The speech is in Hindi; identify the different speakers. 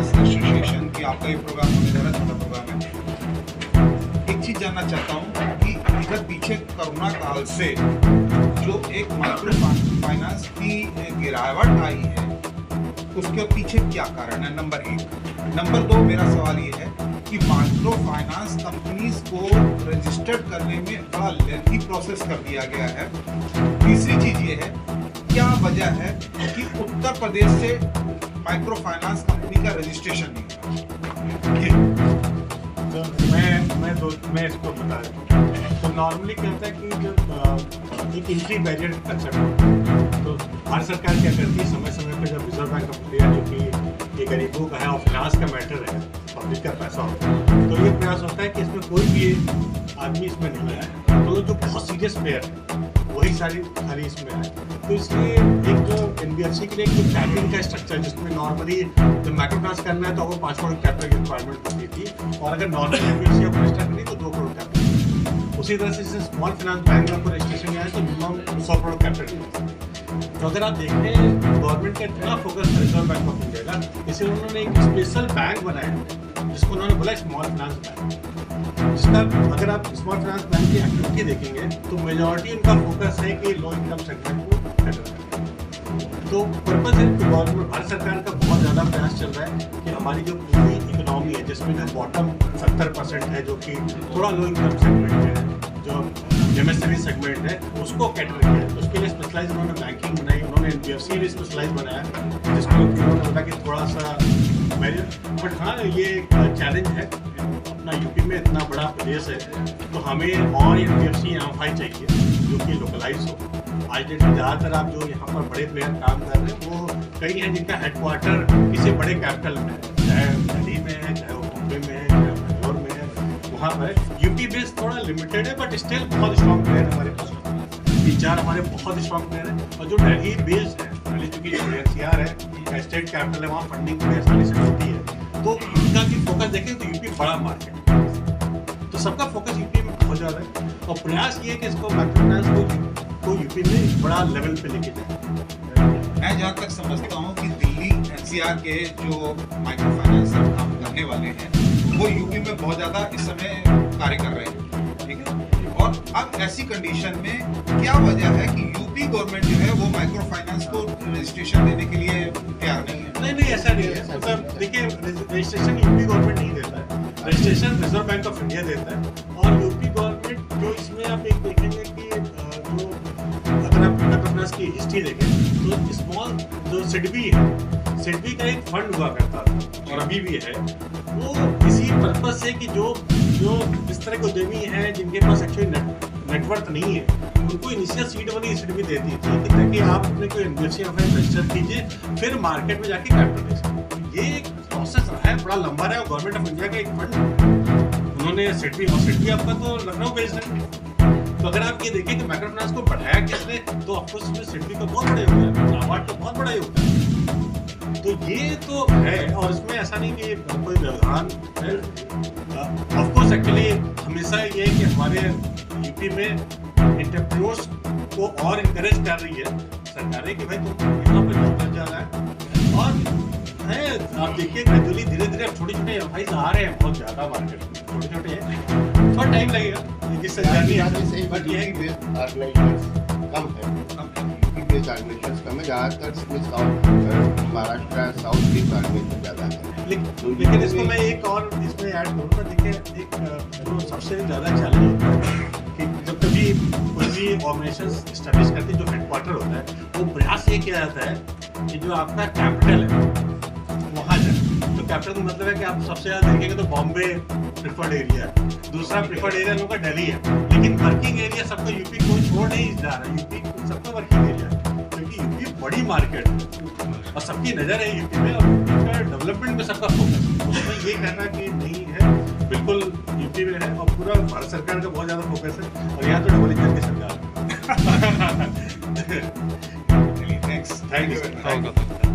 Speaker 1: फाइनेंस एसोसिएशन की आपका ये प्रोग्राम होने जा रहा है, छोटा प्रोग्राम है। एक चीज़ जानना चाहता हूँ कि इधर पीछे कोरोना काल से जो एक माइक्रो फाइनेंस की गिरावट आई है, उसके पीछे क्या कारण है, नंबर 1। नंबर 2, मेरा सवाल ये है कि माइक्रो फाइनेंस कंपनीज को रजिस्टर्ड करने में बड़ा लेंथी प्रोसेस कर दिया गया है। तीसरी चीज़ ये है, क्या वजह है कि उत्तर प्रदेश से माइक्रो फाइनेंस कंपनी का रजिस्ट्रेशन नहीं हुआ?
Speaker 2: मैं इसको बता रहा हूँ। तो नॉर्मली क्या होता है कि जब एक एंट्री बैरियर कंसेप्ट होता है, तो भारत सरकार क्या करती है, समय समय पर जब रिजर्व बैंक ऑफ इंडिया, जो कि ये गरीबों का है और फिनांस का मैटर है, पब्लिक का पैसा होता है, तो ये प्रयास होता है कि इसमें कोई भी आदमी इसमें नहीं आए, तो जो बहुत सीरियस प्लेयर है वही खाली इसमें है। तो इसलिए एक जो एनबीएफसी के लिए एक कैपिंग का स्ट्रक्चर, जिसमें नॉर्मली जब माइक्रो फाइनेंस करना है तो वो 5 करोड़ कैपिटल की रिक्वायरमेंट होती थी, और अगर नॉर्मल एनबीएफसी आपको रजिस्टर करनी तो 2 करोड़ कैपिटल। उसी तरह से स्मॉल फाइनेंस बैंक में आपको रजिस्ट्रेशन आए तो मिनिमम 100 करोड़ कैपिटल। तो अगर आप देखें, गवर्नमेंट का इतना फोकस है रिजर्व बैंक ऑफ इंडिया का, इसलिए उन्होंने एक स्पेशल बैंक बनाया जिसको उन्होंने बोला स्मॉल फाइनेंस बैंक, जिसका अगर आप स्मॉल फाइनेंस बैंक की एक्टिविटी देखेंगे तो मेजॉरिटी उनका फोकस है कि लो इनकम सेगमेंट को हैंडल करें। तो पर्पज है कि गवर्नमेंट, भारत सरकार का बहुत ज़्यादा प्रयास चल रहा है कि हमारी जो पूरी इकोनॉमी है, जिसमें जो बॉटम 70% है, जो कि थोड़ा लो इनकम सेगमेंट है, जो एमएसएमई सेगमेंट है, उसको कैटर किया है। तो उसके लिए स्पेशलाइज उन्होंने बैंकिंग बनाई, उन्होंने एनबीएफसी भी स्पेशलाइज बनाया, जिसको उन्होंने बोला कि थोड़ा सा बट हाँ, ये एक चैलेंज है। अपना यूपी में इतना बड़ा प्रदेश है, तो हमें और एनबीएफसी एमएफआई चाहिए जो कि लोकलाइज हो। आज डेट में ज़्यादातर आप जो यहाँ पर बड़े प्लेयर काम कर रहे हैं, वो कई हैं जिनका हेडक्वार्टर किसी बड़े कैपिटल में है, चाहे दिल्ली में है, चाहे वो मुंबई में है, चाहे बैंगलोर में है, वहाँ पर यूपी बेस थोड़ा लिमिटेड है, बट स्टिल बहुत स्ट्रॉन्ग प्लेयर हमारे पास। 3-4 हमारे बहुत स्ट्रॉन्ग प्लेयर है। और जो दिल्ली बेस्ड है, दिल्ली चूँकि जो एनसीआर है, स्टेट कैपिटल है, वहाँ फंडिंग बड़ी आसानी से होती है, तो उनका भी फोकस देखें तो यूपी बड़ा मार्केट है, तो सबका फोकस यूपी में हो जा रहा है। और प्रयास ये है कि इसको माइक्रो फाइनेंस को यूपी में बड़ा लेवल पे लेके जाए।
Speaker 1: मैं जहाँ तक समझता हूँ कि दिल्ली एनसीआर के जो माइक्रो फाइनेंस काम करने वाले हैं, वो यूपी में बहुत ज़्यादा इस समय कार्य कर रहे हैं, ठीक है। और अब ऐसी कंडीशन में क्या वजह है कि यूपी गवर्नमेंट जो है वो माइक्रो फाइनेंस को रजिस्ट्रेशन देने के लिए तैयार नहीं है?
Speaker 2: नहीं, ऐसा नहीं है। मतलब देखिए, रजिस्ट्रेशन यूपी गवर्नमेंट नहीं देता है, registration reserve bank of India देता है। और यूपी गवर्नमेंट जो इसमें आप एक देखेंगे कि जो अगर आप माइक्रोफाइनेंस की हिस्ट्री देखें तो स्मॉल जो सिडबी है, सिडबी का एक फंड हुआ करता था और अभी भी है, वो इसी पर्पज से कि जो इस तरह के उद्यमी हैं जिनके पास एक्चुअली नेटवर्क नहीं है, उनको इनिशियल सीड मनी सिडबी देती थी कि ताकि आप अपने कोई एनबीएफसी रजिस्टर कीजिए, फिर मार्केट में जाके कैपिटल रेज कीजिए। ये एक प्रोसेस रहा है, बड़ा लंबा रहा है। गवर्नमेंट ऑफ इंडिया का एक फंड उन्होंने सिडबी आपका तो लखनऊ बेस्ड है। तो अगर आप ये देखें कि माइक्रो फाइनेंस को बढ़ाया किसने, तो ऑफकोर्स इसमें सिडबी का बहुत बड़ा योगदान है, नाबार्ड का बहुत बड़ा योगदान है। तो ये तो है, और इसमें ऐसा नहीं कि कोई व्यवधान है। ऑफकोर्स एक्चुअली हमेशा ये है कि हमारे यूपी में एंटरप्रेन्योर्स को और इनकरेज कर रही है सरकारें कि भाई तुम यहाँ पर जॉब कर जाना है। और है, आप देखिए ग्रेजुअली धीरे धीरे छोटे-छोटे एमएफआईज आ रहे हैं, बहुत ज़्यादा मार्केट में छोटे-छोटे हैं, थोड़ा टाइम लगेगा जिससे जर्नी आती है। बट ये
Speaker 3: कम है, यूपी बेस्ड ऑर्गेनाइजेशंस कम है, ज़्यादातर इसमें south Maharashtra south based organisation ज़्यादा है।
Speaker 2: लेकिन इसको मैं एक और इसमें ऐड करूँगा। देखिए, एक जो सबसे ज़्यादा चैलेंज होता है कि जब कभी कोई भी ऑर्गेनाइजेशन स्टैब्लिश करती है, जो हेडक्वार्टर होता है, वो प्रयास ये किया जाता है कि जो आपका कैपिटल है वहाँ जाए। तो कैपिटल का मतलब है कि आप सबसे ज़्यादा देखेंगे तो बॉम्बे प्रिफर्ड एरिया है, दूसरा प्रिफर्ड एरिया लोगों का दिल्ली है, लेकिन वर्किंग एरिया सबका यूपी कोई छोड़ नहीं जा रहा है, यूपी सबका वर्किंग एरिया है, क्योंकि यूपी बड़ी मार्केट है और सबकी नज़र है यूपी में, और डेवलपमेंट में सबका फोकस है। उसमें ये कहना कि नहीं है, बिल्कुल यूपी में है, और पूरा भारत सरकार का बहुत ज़्यादा फोकस है, और यहाँ तो डबल इंजन की सरकार है।
Speaker 1: Thank you.